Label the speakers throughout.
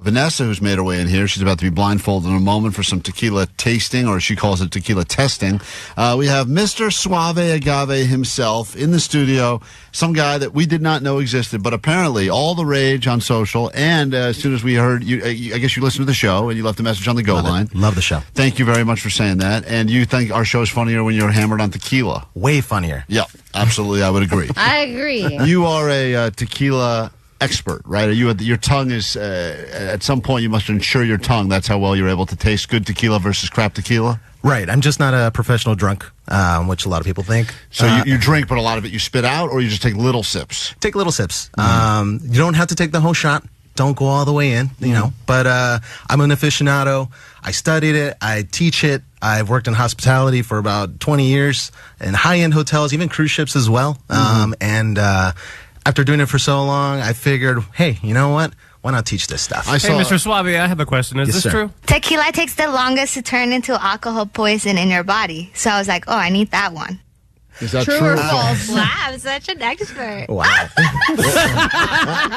Speaker 1: Vanessa, who's made her way in here, she's about to be blindfolded in a moment for some tequila tasting, or she calls it tequila testing. We have Mr. Suave Agave himself in the studio, some guy that we did not know existed, but apparently all the rage on social, and as soon as we heard, you, I guess you listened to the show, and you left a message on the Go line.
Speaker 2: Love the show.
Speaker 1: Thank you very much for saying that, and you think our show's funnier when you're hammered on tequila.
Speaker 2: Way funnier.
Speaker 1: Yeah, absolutely, I would agree.
Speaker 3: I agree.
Speaker 1: You are a tequila expert, right? Are you? Your tongue is at some point you must ensure your tongue. That's how well you're able to taste good tequila versus crap tequila.
Speaker 2: Right. I'm just not a professional drunk, which a lot of people think.
Speaker 1: So you drink, but a lot of it you spit out, or you just take little sips.
Speaker 2: Take little sips. You don't have to take the whole shot. Don't go all the way in, you know. But I'm an aficionado. I studied it. I teach it. I've worked in hospitality for about 20 years in high-end hotels, even cruise ships as well. After doing it for so long, I figured, hey, you know what? Why not teach this stuff?
Speaker 4: Hey, Mr. Suave, I have a question. Is this true?
Speaker 5: Tequila takes the longest to turn into alcohol poison in your body. So I was like, oh, I need that one.
Speaker 1: Is that
Speaker 3: True
Speaker 1: true?
Speaker 3: or false?
Speaker 5: Wow, I'm such an expert.
Speaker 2: Wow.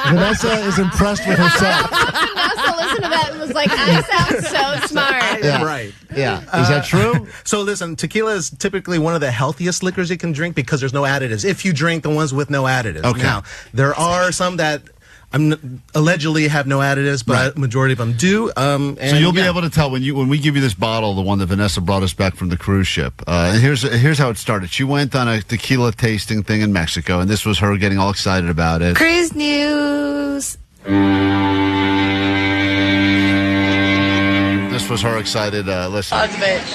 Speaker 1: Vanessa is impressed with herself.
Speaker 3: Vanessa listened to that and was like, I sound so smart.
Speaker 1: Yeah.
Speaker 2: Right.
Speaker 1: Yeah. Is that true?
Speaker 2: So listen, tequila is typically one of the healthiest liquors you can drink because there's no additives. If you drink the ones with no additives.
Speaker 1: Okay.
Speaker 2: Now, there are some that allegedly have no additives, but majority of them do. And
Speaker 1: so you'll be able to tell when we give you this bottle, the one that Vanessa brought us back from the cruise ship. And here's how it started. She went on a tequila tasting thing in Mexico, and this was her getting all excited about it.
Speaker 5: Cruise news.
Speaker 1: This was her excited. Listen.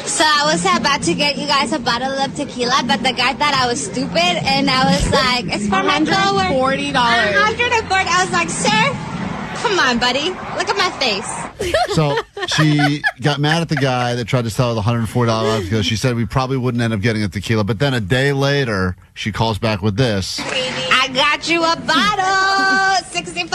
Speaker 5: So I was about to get you guys a bottle of tequila, but the guy thought I was stupid, and I was like, it's for my coworker.
Speaker 3: $140.
Speaker 5: $140. I was like, sir, come on, buddy. Look at my face.
Speaker 1: So she got mad at the guy that tried to sell her the $140 because she said we probably wouldn't end up getting a tequila. But then a day later, she calls back with this.
Speaker 5: I got you a bottle. $65.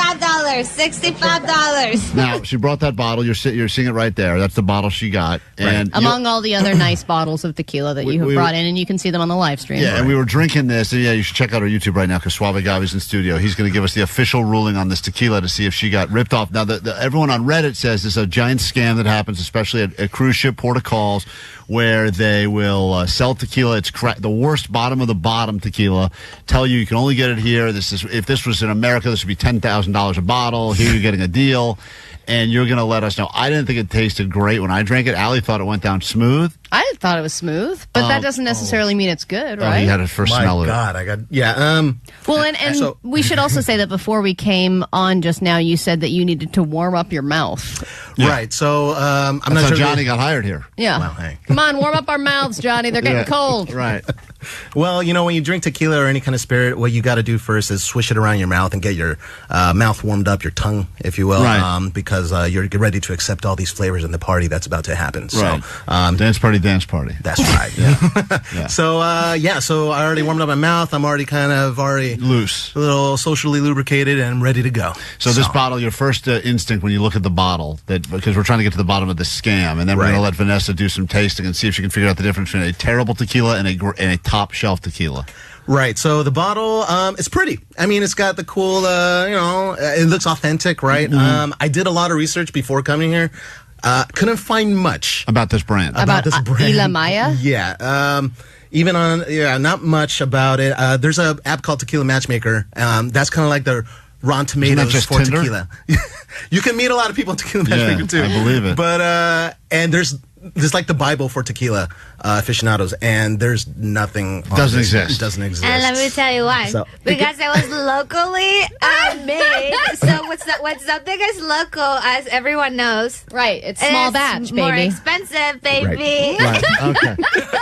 Speaker 5: $65.
Speaker 1: Now, she brought that bottle. You're seeing it right there. That's the bottle she got. And
Speaker 3: Among all the other nice bottles of tequila that you have brought in, and you can see them on the live stream.
Speaker 1: Yeah, and we were drinking this. And yeah, you should check out our YouTube right now because Suave Agave's in studio. He's going to give us the official ruling on this tequila to see if she got ripped off. Now, everyone on Reddit says this is a giant scam that happens, especially at cruise ship port of calls, where they will sell tequila. It's the worst bottom of the bottom tequila. Tell you can only get it here. If this was in America, this would be $10,000 a bottle. Here you're getting a deal, and you're going to let us know. I didn't think it tasted great when I drank it. Allie thought it went down smooth.
Speaker 3: I thought it was smooth, but that doesn't necessarily mean it's good, right?
Speaker 1: He had it first smell of it.
Speaker 2: My God,
Speaker 3: Well, and
Speaker 2: so,
Speaker 3: we should also say that before we came on just now, you said that you needed to warm up your mouth.
Speaker 1: Yeah.
Speaker 2: Right. So I'm
Speaker 1: That's
Speaker 2: not
Speaker 1: how
Speaker 2: sure.
Speaker 1: Johnny got hired here.
Speaker 3: Yeah.
Speaker 2: Well, hey.
Speaker 3: Come on, warm up our mouths, Johnny. They're getting cold.
Speaker 1: Right.
Speaker 2: Well, you know, when you drink tequila or any kind of spirit, what you got to do first is swish it around your mouth and get your mouth warmed up, your tongue, if you will,
Speaker 1: Right.
Speaker 2: because you're ready to accept all these flavors in the party that's about to happen.
Speaker 1: Right.
Speaker 2: So,
Speaker 1: Dance party.
Speaker 2: that's right. Yeah.
Speaker 1: Yeah.
Speaker 2: So I already warmed up my mouth. I'm already
Speaker 1: Loose.
Speaker 2: a little socially lubricated and ready to go.
Speaker 1: So this bottle, your first instinct when you look at the bottle, because we're trying to get to the bottom of the scam, and then we're going to let Vanessa do some tasting and see if she can figure out the difference between a terrible tequila and a top shelf tequila.
Speaker 2: Right. So the bottle, it's pretty. I mean, it's got the cool, it looks authentic, right?
Speaker 1: Mm-hmm.
Speaker 2: I did a lot of research before coming here. Couldn't find much
Speaker 1: About this brand.
Speaker 3: About
Speaker 2: this brand.
Speaker 3: Ila Maya?
Speaker 2: Yeah. Even not much about it. There's an app called Tequila Matchmaker. That's kind of like the Rotten Tomatoes
Speaker 1: just
Speaker 2: for
Speaker 1: Tinder?
Speaker 2: tequila. You can meet a lot of people on Tequila Matchmaker too.
Speaker 1: I believe it.
Speaker 2: But and there's like the Bible for tequila aficionados, and there's nothing.
Speaker 1: Doesn't exist.
Speaker 2: It doesn't exist.
Speaker 5: And let me tell you why.
Speaker 2: So-
Speaker 5: Because it was locally made. So what's the biggest local, as everyone knows?
Speaker 3: Right. It's small
Speaker 5: It's
Speaker 3: batch,
Speaker 5: more
Speaker 3: baby.
Speaker 5: expensive, baby.
Speaker 1: Right. Okay.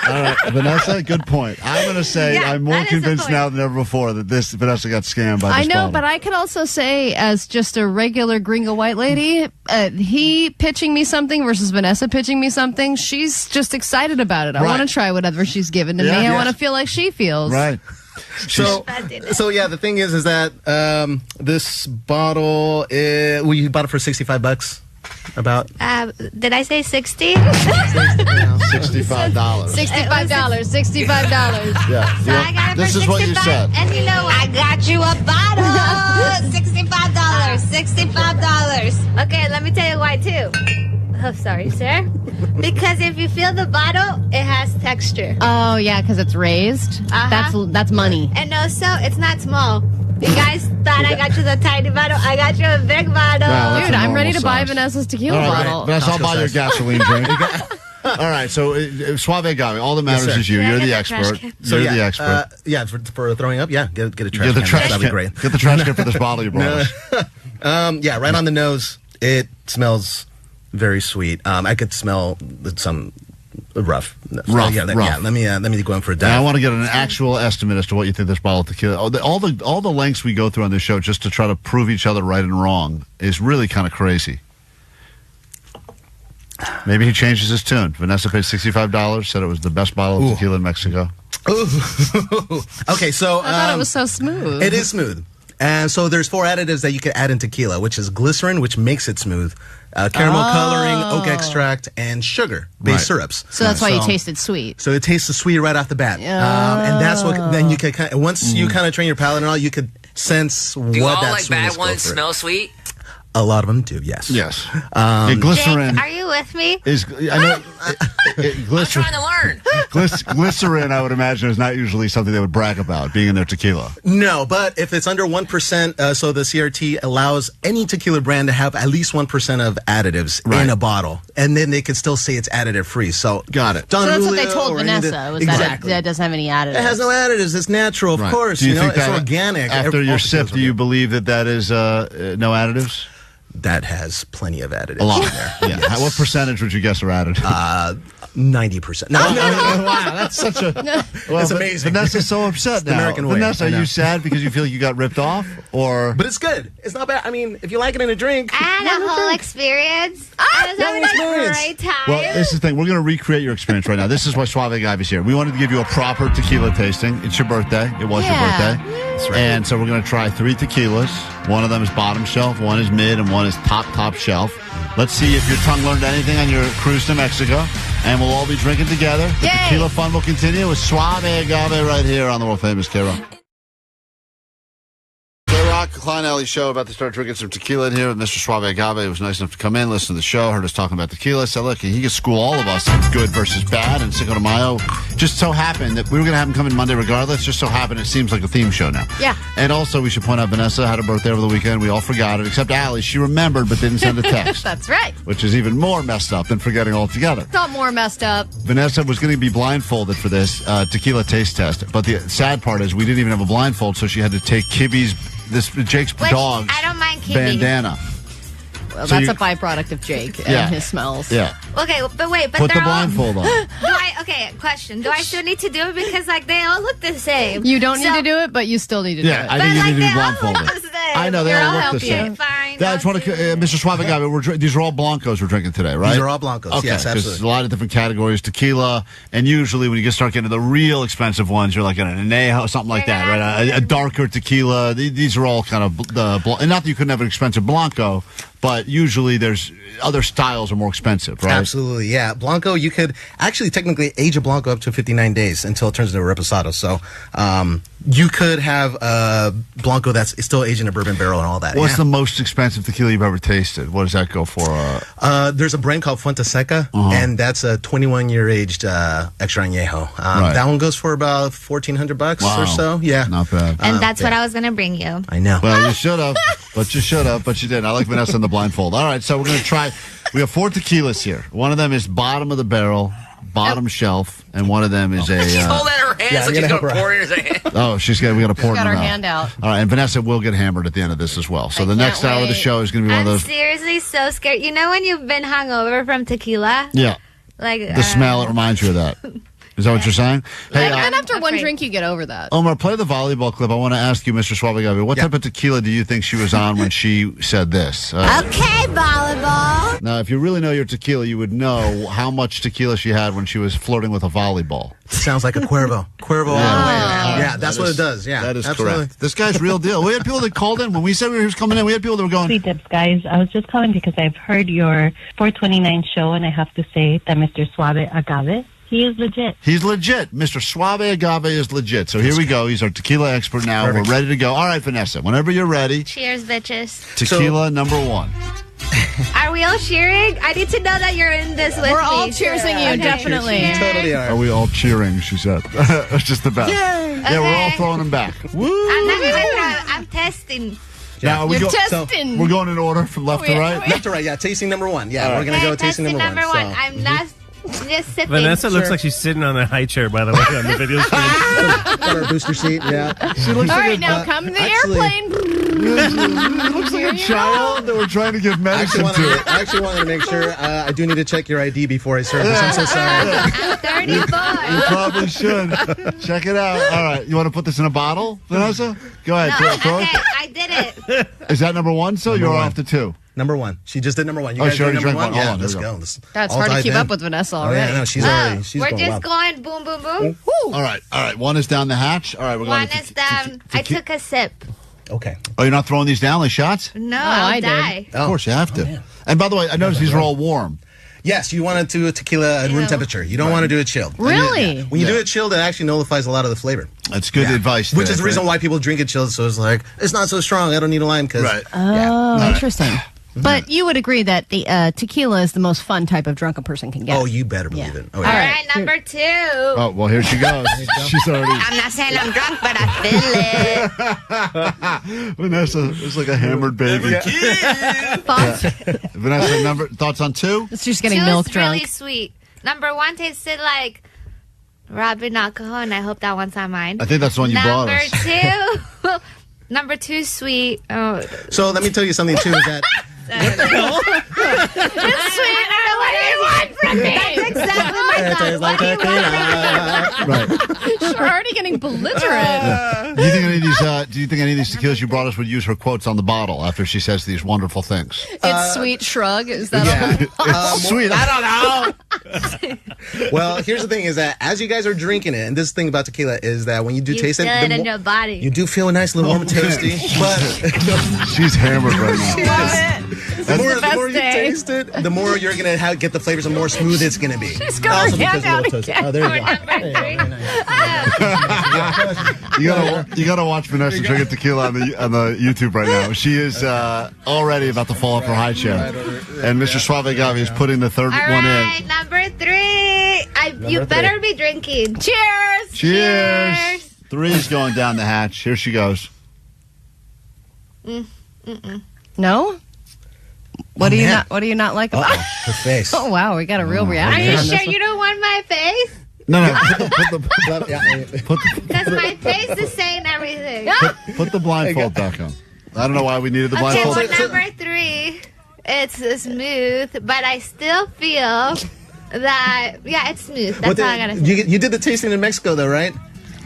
Speaker 1: All right. Vanessa, good point. I'm going to say
Speaker 5: Yeah,
Speaker 1: I'm more
Speaker 5: that is the
Speaker 1: convinced
Speaker 5: point.
Speaker 1: now than ever before that this Vanessa got scammed by this
Speaker 3: I know,
Speaker 1: bottle.
Speaker 3: but I could also say, as just a regular gringo white lady, he pitching me something versus Vanessa pitching me something, she's just excited about it. I
Speaker 1: Right.
Speaker 3: want to try whatever she's given to
Speaker 1: Yeah,
Speaker 3: me. I
Speaker 1: yes.
Speaker 3: want to feel like she feels.
Speaker 1: Right.
Speaker 2: So yeah, the thing is that this bottle, we bought it for $65. About
Speaker 5: Did I say 60?
Speaker 1: $65.
Speaker 3: $65. $65.
Speaker 1: Yeah.
Speaker 5: So I got it
Speaker 1: This
Speaker 5: for
Speaker 1: is
Speaker 5: 65,
Speaker 1: what you said.
Speaker 5: and you know what? I got you a bottle. $65. $65. Okay, let me tell you why too. Oh, sorry, sir. Because if you feel the bottle, it has texture.
Speaker 3: Oh, yeah, because it's raised. That's money.
Speaker 5: And also, it's not small. You guys thought I got you the tiny bottle. I got you a big bottle.
Speaker 1: Wow, that's
Speaker 3: Dude,
Speaker 1: a
Speaker 3: I'm ready
Speaker 1: normal
Speaker 3: to buy
Speaker 1: size.
Speaker 3: Vanessa's tequila
Speaker 1: All right,
Speaker 3: bottle.
Speaker 1: Vanessa, I'll buy your
Speaker 2: size.
Speaker 1: gasoline drink. All right, so Suave Agave, all that matters
Speaker 2: Yes, sir.
Speaker 1: is you.
Speaker 5: Can I
Speaker 1: You're
Speaker 5: get
Speaker 1: the
Speaker 5: the trash
Speaker 1: expert.
Speaker 5: can?
Speaker 1: You're the expert.
Speaker 2: Yeah, for throwing up, get a trash
Speaker 1: Get the
Speaker 2: can.
Speaker 1: trash
Speaker 2: That'd be
Speaker 1: can.
Speaker 2: great.
Speaker 1: Get the trash can for this bottle you brought us.
Speaker 2: Yeah, right on the nose. It smells very sweet. I could smell some rough.
Speaker 1: Rough.
Speaker 2: Yeah, let me go in for a
Speaker 1: And I
Speaker 2: dive.
Speaker 1: want to get an actual estimate as to what you think this bottle of tequila. All the lengths we go through on this show just to try to prove each other right and wrong is really kind of crazy. Maybe he changes his tune. Vanessa paid $65. Said it was the best bottle of tequila in Mexico.
Speaker 2: Okay, so
Speaker 3: I thought it was so smooth.
Speaker 2: it is smooth. And so there's 4 additives that you can add in tequila, which is glycerin, which makes it smooth, caramel coloring, oak extract, and sugar-based
Speaker 1: Right.
Speaker 2: syrups.
Speaker 3: So that's why you tasted sweet.
Speaker 2: So it tastes sweet right off the bat. And that's what then you can once you kind of train your palate and all, you could sense what
Speaker 6: Do all
Speaker 2: that
Speaker 6: like
Speaker 2: sweetness
Speaker 6: bad ones
Speaker 2: goes for.
Speaker 6: smell sweet?
Speaker 2: A lot of them do, yes.
Speaker 1: Yes. Yeah, glycerin
Speaker 5: Jake, are you with me?
Speaker 1: is. I know.
Speaker 6: I'm
Speaker 1: Glycerin.
Speaker 6: trying to learn.
Speaker 1: Glycerin, I would imagine, is not usually something they would brag about being in their tequila.
Speaker 2: No, but if it's under 1%, so the CRT allows any tequila brand to have at least 1% of additives
Speaker 1: Right.
Speaker 2: in a bottle, and then they can still say it's additive free. So
Speaker 1: Got it.
Speaker 2: Don
Speaker 3: So that's what they
Speaker 2: Julio
Speaker 3: told
Speaker 2: or any of the-
Speaker 3: Vanessa. Was
Speaker 2: exactly.
Speaker 3: that it doesn't have any additives.
Speaker 2: It has no additives. It's natural, of
Speaker 1: Right.
Speaker 2: course.
Speaker 1: Do you think
Speaker 2: it's
Speaker 1: that
Speaker 2: organic.
Speaker 1: After
Speaker 2: All
Speaker 1: your sip,
Speaker 2: tequilas
Speaker 1: do you
Speaker 2: are-
Speaker 1: believe that is no additives?
Speaker 2: That has plenty of additives.
Speaker 1: A lot.
Speaker 2: in there.
Speaker 1: Yeah. What percentage would you guess are added?
Speaker 2: 90%. No,
Speaker 1: Wow, that's such a. Well,
Speaker 2: It's amazing.
Speaker 1: Vanessa's so upset
Speaker 2: the
Speaker 1: now.
Speaker 2: American way.
Speaker 1: Vanessa,
Speaker 2: I
Speaker 1: are
Speaker 2: know.
Speaker 1: you sad because you feel you got ripped off, or?
Speaker 2: but it's good. It's not bad. I mean, if you like it in a drink.
Speaker 5: I had a whole experience. I was having a great time.
Speaker 1: Well, this is the thing. We're going to recreate your experience right now. This is why Suave Agave is here. We wanted to give you a proper tequila tasting. It's your birthday. It was
Speaker 3: Yeah.
Speaker 1: your birthday.
Speaker 2: That's right.
Speaker 1: And so we're going to try 3 tequilas. One of them is bottom shelf, one is mid, and one is top shelf. Let's see if your tongue learned anything on your cruise to Mexico. And we'll all be drinking together. The
Speaker 3: Yay.
Speaker 1: tequila fun will continue with Suave Agave right here on the world famous KROQ. KROQ, Klein and Ally show, about to start drinking some tequila in here with Mr. Suave Agave. It was nice enough to come in, listen to the show, heard us talking about tequila. Said, look, he could school all of us on good versus bad. And Cinco de Mayo just so happened that we were going to have him come in Monday regardless. Just so happened it seems like a theme show now.
Speaker 3: Yeah.
Speaker 1: And also, we should point out Vanessa had her birthday over the weekend. We all forgot it, except Ally. She remembered but didn't send a text.
Speaker 3: That's right.
Speaker 1: Which is even more messed up than forgetting altogether.
Speaker 3: Not more messed up.
Speaker 1: Vanessa was going to be blindfolded for this tequila taste test, but the sad part is we didn't even have a blindfold, so she had to take Jake's
Speaker 5: Which,
Speaker 1: dog's
Speaker 5: I don't mind Kiwi.
Speaker 1: bandana.
Speaker 3: Well,
Speaker 1: So
Speaker 3: that's
Speaker 1: you-
Speaker 3: a byproduct of Jake
Speaker 1: Yeah.
Speaker 3: and his smells.
Speaker 1: Yeah,
Speaker 5: Okay, but wait, but
Speaker 1: put the
Speaker 5: they're all.
Speaker 1: blindfold on.
Speaker 5: Okay, question. Do I still need to do it because like they all look the same?
Speaker 3: You don't need
Speaker 5: So-
Speaker 3: to do it, but you still need to
Speaker 1: Yeah,
Speaker 3: do it.
Speaker 1: I
Speaker 5: But
Speaker 1: think you
Speaker 5: like
Speaker 1: need to
Speaker 5: they
Speaker 1: be
Speaker 5: all look
Speaker 1: blindfolded.
Speaker 5: the same.
Speaker 1: I know they
Speaker 3: Here,
Speaker 1: all
Speaker 3: I'll
Speaker 1: look
Speaker 3: help
Speaker 1: the
Speaker 3: you.
Speaker 1: same.
Speaker 5: Fine.
Speaker 1: Dad, I just want to, Mr. Suave Agave, these are all Blancos we're drinking today, right?
Speaker 2: These are all Blancos,
Speaker 1: Okay,
Speaker 2: yes,
Speaker 1: 'cause
Speaker 2: absolutely.
Speaker 1: there's a lot of different categories, tequila, and usually when you start getting to the real expensive ones, you're like an anejo, something like that, right? A darker tequila. These are all kind of and not that you couldn't have an expensive Blanco, but usually there's other styles are more expensive, right?
Speaker 2: Absolutely, yeah. Blanco, you could actually technically age a Blanco up to 59 days until it turns into a Reposado. So you could have a Blanco that's still aged in a bourbon barrel and all that.
Speaker 1: What's
Speaker 2: yeah.
Speaker 1: the most expensive tequila you've ever tasted? What does that go for?
Speaker 2: There's a brand called Fuente Seca, and that's a 21-year aged extra añejo.
Speaker 1: Right.
Speaker 2: That one goes for about $1,400
Speaker 1: Wow.
Speaker 2: or so. Yeah,
Speaker 1: Not bad.
Speaker 5: And that's what I was gonna bring you.
Speaker 2: I know.
Speaker 1: Well, you should have, but you didn't. I like Vanessa in the blindfold. All right, so we're going to try. We have 4 tequilas here. One of them is bottom of the barrel, bottom shelf, and one of them is
Speaker 6: She's
Speaker 1: a.
Speaker 6: holding her hand
Speaker 2: yeah,
Speaker 6: so
Speaker 2: I'm
Speaker 6: she's
Speaker 2: gonna
Speaker 6: going to
Speaker 2: help her
Speaker 6: pour it in her hand.
Speaker 1: Oh, we got to pour it in
Speaker 3: got
Speaker 1: her
Speaker 3: her
Speaker 1: mouth.
Speaker 3: hand out.
Speaker 1: All right, and Vanessa will get hammered at the end of this as well. So
Speaker 3: I
Speaker 1: the
Speaker 3: can't
Speaker 1: next hour of the
Speaker 3: wait.
Speaker 1: show is going to be one
Speaker 5: I'm
Speaker 1: of those.
Speaker 5: seriously so scared. You know when you've been hungover from tequila?
Speaker 1: Yeah,
Speaker 5: Like
Speaker 1: the smell, it reminds you of that. Is that what you're saying? Hey,
Speaker 3: And then after one
Speaker 5: afraid.
Speaker 3: drink, you get over that.
Speaker 1: Omar, play the volleyball clip. I want to ask you, Mr. Suave Agave, what
Speaker 2: Yeah.
Speaker 1: type of tequila do you think she was on when she said this?
Speaker 5: Okay, volleyball.
Speaker 1: Now, if you really know your tequila, you would know how much tequila she had when she was flirting with a volleyball.
Speaker 2: Sounds like a Cuervo. Cuervo all the way. Man. Yeah, that's what it does. Yeah,
Speaker 1: That is
Speaker 2: absolutely.
Speaker 1: correct. This guy's real deal. We had people that called in. When we said he was coming in, we had people that were going,
Speaker 7: Sweet Dips, guys. I was just calling because I've heard your 429 show, and I have to say that Mr. Suave Agave, he is legit.
Speaker 1: he's legit. Mr. Suave Agave is legit. So here we go. He's our tequila expert now.
Speaker 2: Perfect.
Speaker 1: We're ready to go. All right, Vanessa, whenever you're ready,
Speaker 5: Cheers, bitches.
Speaker 1: tequila number 1.
Speaker 5: Are we all cheering? I need to know that you're in this with me.
Speaker 3: We're all cheersing you, definitely.
Speaker 2: You totally are.
Speaker 1: Are we all cheering? She said. It's just the best. Yeah, we're all throwing them back. Woo!
Speaker 5: I'm testing.
Speaker 1: Now,
Speaker 3: You're testing.
Speaker 1: We're going in order from left to right?
Speaker 2: Left to right, yeah. Tasting number one. Yeah, we're going to go tasting number one. So.
Speaker 5: I'm not just sipping.
Speaker 4: Vanessa looks like she's sitting on a high chair, by the way, on the video screen.
Speaker 2: Got our booster seat, yeah.
Speaker 1: She looks
Speaker 3: All
Speaker 1: like
Speaker 3: right, now come to the airplane.
Speaker 1: It looks like a child that we're trying to give medicine to.
Speaker 2: I actually wanted to make sure I do need to check your ID before I serve this. I'm so sorry.
Speaker 5: I'm 34.
Speaker 1: You probably should. Check it out. All right. You want to put this in a bottle, Vanessa? Go ahead.
Speaker 5: No, okay, I did it.
Speaker 1: Is that number one? So you're off to two.
Speaker 2: Number one. She just did number one. You
Speaker 1: Oh,
Speaker 2: guys
Speaker 1: she already
Speaker 2: did number
Speaker 1: drank
Speaker 2: one?
Speaker 1: one.
Speaker 2: Yeah,
Speaker 1: Hold on,
Speaker 2: let's
Speaker 1: there we
Speaker 2: go.
Speaker 1: go.
Speaker 2: Let's
Speaker 3: That's
Speaker 2: all
Speaker 3: hard to
Speaker 2: dive
Speaker 3: keep
Speaker 2: in.
Speaker 3: up with Vanessa
Speaker 2: Oh,
Speaker 3: already.
Speaker 2: yeah, no, she's already. She's
Speaker 5: We're
Speaker 2: going
Speaker 5: just
Speaker 2: wild.
Speaker 5: going boom, boom, boom.
Speaker 1: All right. One is down the hatch. All right. We're
Speaker 5: One
Speaker 1: going
Speaker 5: is down. I took a sip.
Speaker 2: Okay.
Speaker 1: Oh, you're not throwing these down like shots?
Speaker 5: No,
Speaker 3: I
Speaker 5: I'll
Speaker 3: did.
Speaker 5: die.
Speaker 1: Of course, you have to. And by the way, I noticed these are all warm.
Speaker 2: Yes, you want to do a tequila at room temperature. You don't want to do it chilled.
Speaker 3: Really?
Speaker 2: When you do it chilled, it actually nullifies a lot of the flavor.
Speaker 1: That's good advice.
Speaker 2: Which is the reason why people drink it chilled. So it's like, it's not so strong. I don't need a lime.
Speaker 1: Right.
Speaker 3: Oh, interesting. But you would agree that the tequila is the most fun type of drunk a person can get.
Speaker 2: Oh, you better believe it. Oh,
Speaker 5: All
Speaker 2: yeah.
Speaker 5: right, number 2.
Speaker 1: Oh, well, here she goes. She's already.
Speaker 5: I'm not saying I'm drunk, but I feel it.
Speaker 1: Vanessa is like a hammered baby. Vanessa, thoughts on 2?
Speaker 3: It's just getting
Speaker 5: 2
Speaker 3: milk
Speaker 5: is
Speaker 3: drunk.
Speaker 5: really sweet. Number 1 tasted like Robin alcohol, and I hope that one's on mine.
Speaker 1: I think that's the one you bought us.
Speaker 5: Number 2. Number 2 is sweet. Oh,
Speaker 2: So let me tell you something, too, is that
Speaker 3: It's sweet. What do you want from me?
Speaker 5: that's exactly my thought. What do you want from me?
Speaker 1: Right.
Speaker 3: You're already getting belligerent.
Speaker 1: Do you think any of these tequilas you brought us would use her quotes on the bottle after she says these wonderful things?
Speaker 3: It's sweet shrug. Is that all?
Speaker 1: It's sweet. I don't know.
Speaker 2: Well, here's the thing is that as you guys are drinking it, and this thing about tequila is that when you do
Speaker 5: You
Speaker 2: taste
Speaker 5: feel
Speaker 2: it,
Speaker 5: it in your body.
Speaker 2: you do feel a nice little warm and toasty. But
Speaker 1: She's hammered right now.
Speaker 2: the more
Speaker 3: best
Speaker 2: you
Speaker 3: day.
Speaker 2: taste it, the more you're going to get the flavors and more smooth it's going to be.
Speaker 3: She's got her
Speaker 2: Also because
Speaker 3: hand
Speaker 2: of the
Speaker 3: out
Speaker 2: little toast.
Speaker 3: again.
Speaker 2: Oh, there you go.
Speaker 1: You gotta watch Vanessa drinking tequila on the YouTube right now. She is already about to fall off her high chair, and Mr. Suave Agave is putting the third
Speaker 5: All
Speaker 1: one
Speaker 5: right,
Speaker 1: in.
Speaker 5: number 3. You better be drinking. Cheers!
Speaker 1: Cheers! 3 is going down the hatch. Here she goes.
Speaker 3: No? What do you not? What do you not like about?
Speaker 2: Her face.
Speaker 3: Oh wow, we got a real
Speaker 5: Are
Speaker 3: reaction.
Speaker 5: you
Speaker 3: on this
Speaker 5: sure
Speaker 3: one.
Speaker 5: you don't want my face?
Speaker 1: No.
Speaker 5: Because my face is saying everything.
Speaker 1: Put the blindfold back on. I don't know why we needed the
Speaker 5: Okay,
Speaker 1: blindfold.
Speaker 5: well, number 3, it's smooth, but I still feel that, it's smooth. That's all I gotta say.
Speaker 2: You did the tasting in Mexico, though, right?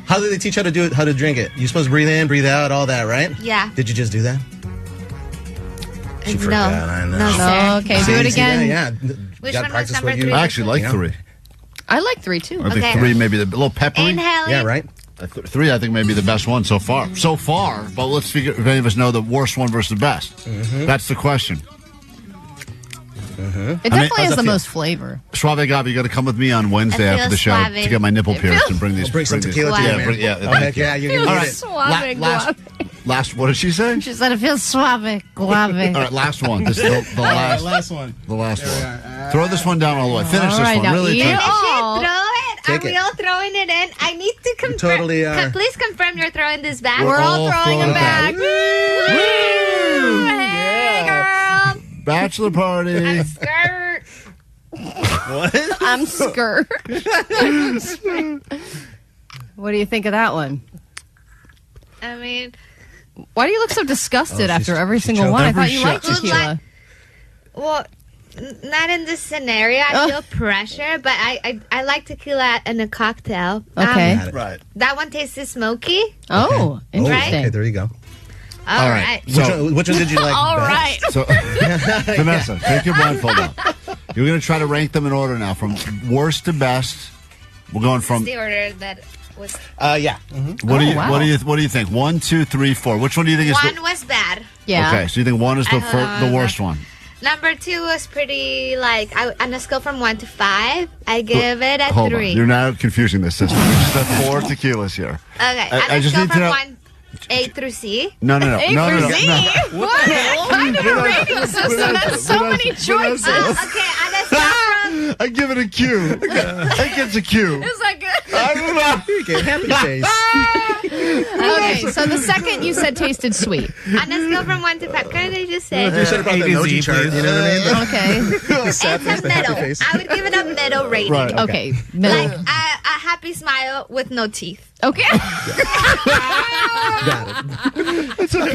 Speaker 2: How did they teach you how to do it? How to drink it? You're supposed to breathe in, breathe out, all that, right?
Speaker 5: Yeah.
Speaker 2: Did you just do that? She forgot. I know.
Speaker 5: No, sir.
Speaker 3: Oh, okay, do it again.
Speaker 2: Yeah.
Speaker 5: Which
Speaker 2: Gotta
Speaker 5: one was
Speaker 2: practice
Speaker 5: number
Speaker 2: what you-
Speaker 5: 3?
Speaker 1: I actually like
Speaker 2: Yeah.
Speaker 1: 3.
Speaker 3: I like 3 too.
Speaker 1: I think
Speaker 5: Okay.
Speaker 1: 3 maybe a little peppery.
Speaker 5: Inhaling.
Speaker 2: Yeah, right.
Speaker 1: 3 I think may be the best one so far. So far, but let's figure if any of us know the worst one versus the best. That's the question.
Speaker 3: It definitely
Speaker 1: how's
Speaker 3: has
Speaker 1: that
Speaker 3: the
Speaker 1: feel?
Speaker 3: most flavor.
Speaker 1: Suave Agave, you got to come with me on Wednesday
Speaker 5: I
Speaker 1: after
Speaker 5: feel
Speaker 1: the show
Speaker 5: suave.
Speaker 1: to get my nipple pierced and bring these.
Speaker 2: Bring some
Speaker 1: these-
Speaker 2: tequila to you,
Speaker 1: Yeah,
Speaker 2: man.
Speaker 1: bring, yeah.
Speaker 2: Oh,
Speaker 1: thank
Speaker 2: heck
Speaker 1: you.
Speaker 2: yeah, you're going to
Speaker 1: All
Speaker 2: get
Speaker 1: right.
Speaker 2: it.
Speaker 3: Suave
Speaker 1: Last. What did she say?
Speaker 3: She said it feels suave, guave.
Speaker 1: All right, last one. This is the last.
Speaker 6: Last one.
Speaker 1: The last one. Throw this one down all the way. Finish
Speaker 3: All
Speaker 1: this
Speaker 3: right,
Speaker 1: one.
Speaker 3: now
Speaker 1: Really.
Speaker 3: eat
Speaker 1: try-
Speaker 3: it.
Speaker 5: Did she
Speaker 3: Oh.
Speaker 5: throw it?
Speaker 2: Take
Speaker 5: Are we
Speaker 2: it.
Speaker 5: all throwing it in? I need to confirm.
Speaker 2: totally are.
Speaker 5: Please confirm you're throwing this back.
Speaker 3: We're all throwing them
Speaker 1: it
Speaker 3: back.
Speaker 5: Woo! Hey, girl.
Speaker 1: Bachelor party.
Speaker 5: Skirt.
Speaker 3: I'm skirt. What do you think of that one?
Speaker 5: I mean,
Speaker 3: Why do you look so disgusted after every
Speaker 2: she
Speaker 3: single
Speaker 2: choked
Speaker 3: one? I
Speaker 1: every
Speaker 3: thought you
Speaker 1: shot.
Speaker 3: liked tequila.
Speaker 5: well, not in this scenario. I feel pressure, but I like tequila in a cocktail.
Speaker 3: Okay.
Speaker 1: Right.
Speaker 5: That one tastes smoky.
Speaker 3: Oh, interesting.
Speaker 2: Okay, there you go.
Speaker 5: All right.
Speaker 1: So,
Speaker 2: Which one did you like
Speaker 3: All
Speaker 2: best?
Speaker 3: right.
Speaker 1: so Vanessa, take your blindfold off. You're going to try to rank them in order now, from worst to best. We're going from.
Speaker 5: The order that was.
Speaker 2: Yeah.
Speaker 1: What do you
Speaker 3: wow.
Speaker 1: What do you think? 1, 2, 3, 4. Which one do you think is
Speaker 5: One
Speaker 1: the?
Speaker 5: was bad.
Speaker 3: Yeah.
Speaker 1: Okay, so you think 1 is the worst one?
Speaker 5: Number 2 was pretty, on a scale from 1 to 5, I give it a
Speaker 1: Hold
Speaker 5: 3.
Speaker 1: on. You're now confusing the system. We just have 4 tequilas here.
Speaker 5: Okay,
Speaker 1: I
Speaker 5: on a
Speaker 1: just
Speaker 5: scale
Speaker 1: need to
Speaker 5: from
Speaker 1: know-
Speaker 5: 1 A through C.
Speaker 1: No.
Speaker 3: A
Speaker 1: no,
Speaker 3: for
Speaker 1: no,
Speaker 3: Z?
Speaker 1: no.
Speaker 3: What kind of a rating system? That's so many choices.
Speaker 5: Okay, on a scale from
Speaker 1: I give it a Q. I give it a Q.
Speaker 3: Is that good?
Speaker 1: I don't know.
Speaker 2: Okay, happy face.
Speaker 3: Okay, so the second you said tasted sweet.
Speaker 5: on a scale from 1 to 5. Can I just say?
Speaker 2: You said about the
Speaker 4: A to Z,
Speaker 2: emoji chart.
Speaker 4: please.
Speaker 2: You know what I mean?
Speaker 3: Okay.
Speaker 5: It's a middle.
Speaker 2: face.
Speaker 5: I would give it a middle rating.
Speaker 1: Right.
Speaker 3: Okay. Middle.
Speaker 5: Like a happy smile with no teeth.
Speaker 3: Okay.
Speaker 2: Got it.
Speaker 1: It's a P.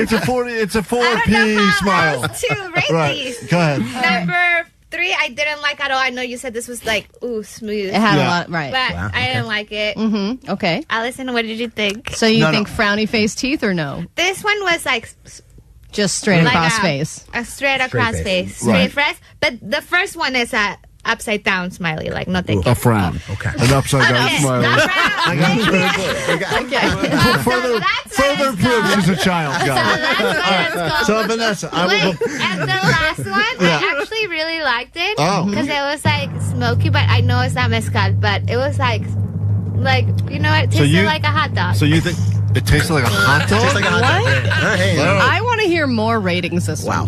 Speaker 1: It's a 40. It's a
Speaker 5: I don't know
Speaker 1: 4P
Speaker 5: how
Speaker 1: smile.
Speaker 5: else to rate
Speaker 1: Right.
Speaker 5: these.
Speaker 1: Go ahead.
Speaker 5: Number 3, I didn't like at all. I know you said this was like, ooh, smooth.
Speaker 3: It had
Speaker 1: Yeah.
Speaker 3: a lot. Right.
Speaker 5: But
Speaker 2: Wow,
Speaker 5: I didn't like it.
Speaker 3: Mm-hmm. Okay.
Speaker 5: Allison, what did you think?
Speaker 3: So you
Speaker 1: No,
Speaker 3: think
Speaker 1: no.
Speaker 3: frowny face teeth or no?
Speaker 5: This one was like
Speaker 3: Just straight
Speaker 5: Like
Speaker 3: across
Speaker 5: a-
Speaker 3: face.
Speaker 5: a straight across
Speaker 2: face.
Speaker 5: face.
Speaker 1: Right.
Speaker 5: Straight face. But the first one is a upside down smiley, like no thank you.
Speaker 1: A frown.
Speaker 2: Okay.
Speaker 1: An upside down
Speaker 5: Okay,
Speaker 1: smile.
Speaker 5: not round.
Speaker 1: Further
Speaker 5: that's what it's
Speaker 1: proof
Speaker 5: called.
Speaker 1: she's a child, guys.
Speaker 5: That's what it's called.
Speaker 1: So Vanessa, I will.
Speaker 5: Wait, and the last one,
Speaker 1: Yeah.
Speaker 5: I actually really liked it
Speaker 1: Oh.
Speaker 5: because it was like smoky, but I know it's not mezcal, but it was like you know, it
Speaker 1: So
Speaker 5: tasted
Speaker 1: you-
Speaker 5: like a hot dog.
Speaker 1: So you think it tasted like a hot dog?
Speaker 2: Tastes like a hot dog. Hey,
Speaker 3: I want to hear more rating systems.
Speaker 2: wow.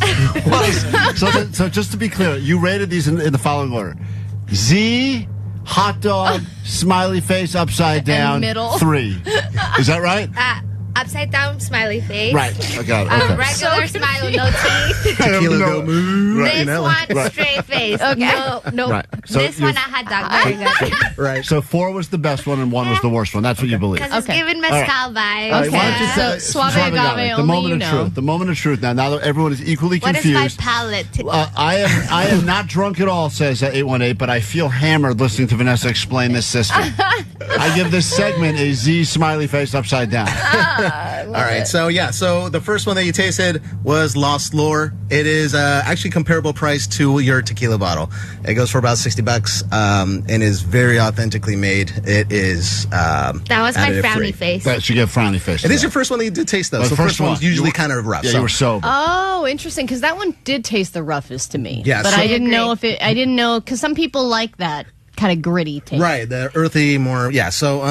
Speaker 1: So just to be clear, you rated these in the following order: Z, hot dog, smiley face, upside down,
Speaker 3: middle.
Speaker 1: 3. Is that right?
Speaker 5: Upside down smiley face.
Speaker 1: Right. I got it. Okay.
Speaker 5: Regular
Speaker 3: So
Speaker 5: smile, no teeth.
Speaker 2: Tequila go moo.
Speaker 5: This
Speaker 2: You know, like-
Speaker 5: one, straight face.
Speaker 3: Okay.
Speaker 5: No.
Speaker 1: Right. So
Speaker 5: This
Speaker 1: you-
Speaker 5: one, a hot dog. Very good.
Speaker 2: right.
Speaker 1: So 4 was the best one and 1 was the worst one. That's what you believe.
Speaker 5: Because it's
Speaker 3: Okay.
Speaker 5: giving mezcal vibes.
Speaker 1: All right, why don't you
Speaker 3: Okay.
Speaker 1: tell-
Speaker 3: So Suave Agave,
Speaker 1: the
Speaker 3: only
Speaker 1: moment
Speaker 3: you
Speaker 1: of
Speaker 3: know.
Speaker 1: truth. The moment of truth. Now that everyone is equally
Speaker 5: What is
Speaker 1: confused.
Speaker 5: my palate?
Speaker 1: I am not drunk at all, says 818, but I feel hammered listening to Vanessa explain this system. I give this segment a Z smiley face upside down.
Speaker 2: All right, so the first one that you tasted was Lost Lore. It is actually comparable price to your tequila bottle. It goes for about $60, and is very authentically made. It is.
Speaker 5: That was my
Speaker 2: additive
Speaker 5: frowny
Speaker 2: free.
Speaker 5: face.
Speaker 1: That should get frowny face.
Speaker 2: It is your first one that you did taste, though.
Speaker 1: Well,
Speaker 2: So
Speaker 1: the
Speaker 2: first
Speaker 1: first
Speaker 2: one's
Speaker 1: one. You
Speaker 2: usually
Speaker 1: were-
Speaker 2: kind of rough.
Speaker 1: Yeah,
Speaker 2: so.
Speaker 1: you were sober.
Speaker 3: Oh, interesting. Because that one did taste the roughest to me.
Speaker 2: Yeah,
Speaker 3: but
Speaker 2: so-
Speaker 3: I didn't
Speaker 5: I
Speaker 3: know
Speaker 5: agree.
Speaker 3: if it. I didn't know because some people like that kind of gritty taste.
Speaker 2: Right, the earthy, more. Yeah, so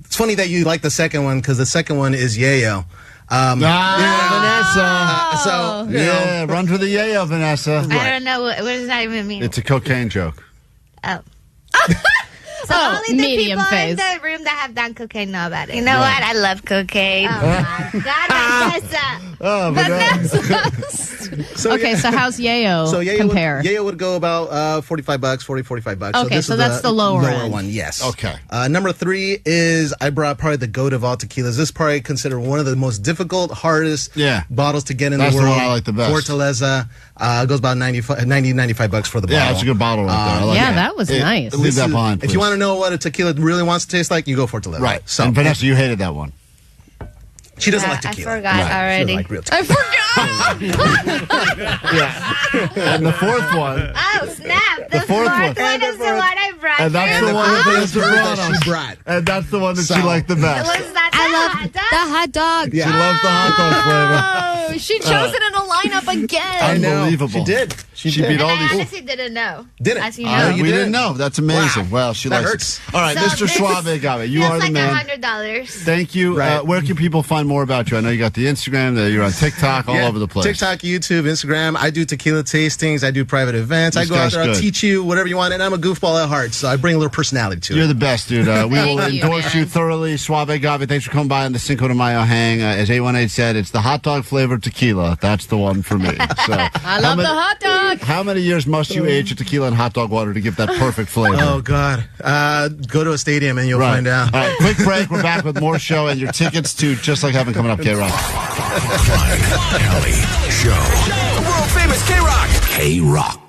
Speaker 2: it's funny that you like the second one because the second one is Yeyo.
Speaker 1: Vanessa.
Speaker 2: So you know,
Speaker 1: Yeah, run for the yayo, Vanessa.
Speaker 5: I don't know. What does that even mean?
Speaker 1: It's a cocaine joke.
Speaker 5: Oh. So
Speaker 3: Oh,
Speaker 5: only the
Speaker 3: medium
Speaker 5: people
Speaker 3: face.
Speaker 5: in the room that have done cocaine know about it. You know what? I love cocaine. Oh my God, Vanessa.
Speaker 1: Oh,
Speaker 2: so,
Speaker 3: Okay,
Speaker 2: yeah.
Speaker 3: so how's Yeyo,
Speaker 2: So Yeyo
Speaker 3: compare?
Speaker 2: Yayo would go about $45, $45.
Speaker 3: Okay,
Speaker 2: this
Speaker 3: so
Speaker 2: is
Speaker 3: that's the lower end.
Speaker 2: one. Yes.
Speaker 1: Okay.
Speaker 2: Number 3 is I brought probably the goat of all tequilas. This is probably considered one of the most difficult, hardest bottles to get in
Speaker 1: That's
Speaker 2: the
Speaker 1: the
Speaker 2: world.
Speaker 1: one I like the best.
Speaker 2: Fortaleza goes about $95 for the bottle.
Speaker 1: Yeah, that's a good bottle right there. I like
Speaker 3: yeah,
Speaker 1: it.
Speaker 3: that was nice.
Speaker 1: Leave that behind,
Speaker 2: If you
Speaker 1: please.
Speaker 2: want to know what a tequila really wants to taste like, you go Fortaleza.
Speaker 1: Right.
Speaker 2: So
Speaker 1: And Vanessa, you hated that one.
Speaker 2: she doesn't
Speaker 5: Yeah,
Speaker 2: like tequila.
Speaker 5: I forgot
Speaker 1: Right.
Speaker 2: She doesn't
Speaker 5: already.
Speaker 2: like real tequila.
Speaker 3: I forgot.
Speaker 1: And the fourth one.
Speaker 5: Oh, snap. The
Speaker 1: fourth one.
Speaker 5: is the one I brought
Speaker 1: And that's
Speaker 5: you.
Speaker 1: the one that Vanessa brought
Speaker 2: that
Speaker 1: us.
Speaker 2: she brought.
Speaker 1: And that's the one that she
Speaker 2: So-
Speaker 1: liked the best.
Speaker 5: Was that
Speaker 3: I love
Speaker 5: hot dog?
Speaker 3: the hot dog.
Speaker 1: She loves the hot dog flavor.
Speaker 3: Oh, she chose it in a lineup again.
Speaker 2: I know.
Speaker 1: Unbelievable.
Speaker 2: She did.
Speaker 1: She
Speaker 2: did.
Speaker 1: beat all
Speaker 5: And I
Speaker 1: these.
Speaker 5: honestly didn't know.
Speaker 2: Didn't.
Speaker 5: As you know.
Speaker 2: You
Speaker 1: we
Speaker 2: did.
Speaker 1: didn't know. That's amazing.
Speaker 2: Wow.
Speaker 1: Well, she
Speaker 2: That
Speaker 1: likes
Speaker 2: hurts.
Speaker 1: it. All right,
Speaker 5: So
Speaker 1: Mr.
Speaker 5: this
Speaker 1: Suave Agave, you
Speaker 5: feels
Speaker 1: are the
Speaker 5: like
Speaker 1: man.
Speaker 5: $100.
Speaker 1: Thank you.
Speaker 2: Right.
Speaker 1: Where can people find more about you? I know you got the Instagram, you're on TikTok, all over the place.
Speaker 2: TikTok, YouTube, Instagram. I do tequila tastings. I do private events.
Speaker 1: This
Speaker 2: I go out
Speaker 1: guy's
Speaker 2: there. I'll
Speaker 1: good.
Speaker 2: teach you whatever you want. And I'm a goofball at heart, so I bring a little personality to
Speaker 1: You're
Speaker 2: it.
Speaker 1: the best, dude. We will
Speaker 3: Thank you,
Speaker 1: endorse
Speaker 3: man.
Speaker 1: you thoroughly. Suave Agave, thanks for coming by on the Cinco de Mayo hang. As 818 said, it's the hot dog flavored tequila. That's the one for me. So,
Speaker 3: I love the hot dog.
Speaker 1: How many years must you age a tequila in hot dog water to get that perfect flavor?
Speaker 2: Oh, God. Go to a stadium and you'll
Speaker 1: Right.
Speaker 2: find out.
Speaker 1: All right, quick break. We're back with more show and your tickets to Just Like Heaven coming up, KROQ.
Speaker 6: Klein and Ally Show. The world famous KROQ. KROQ.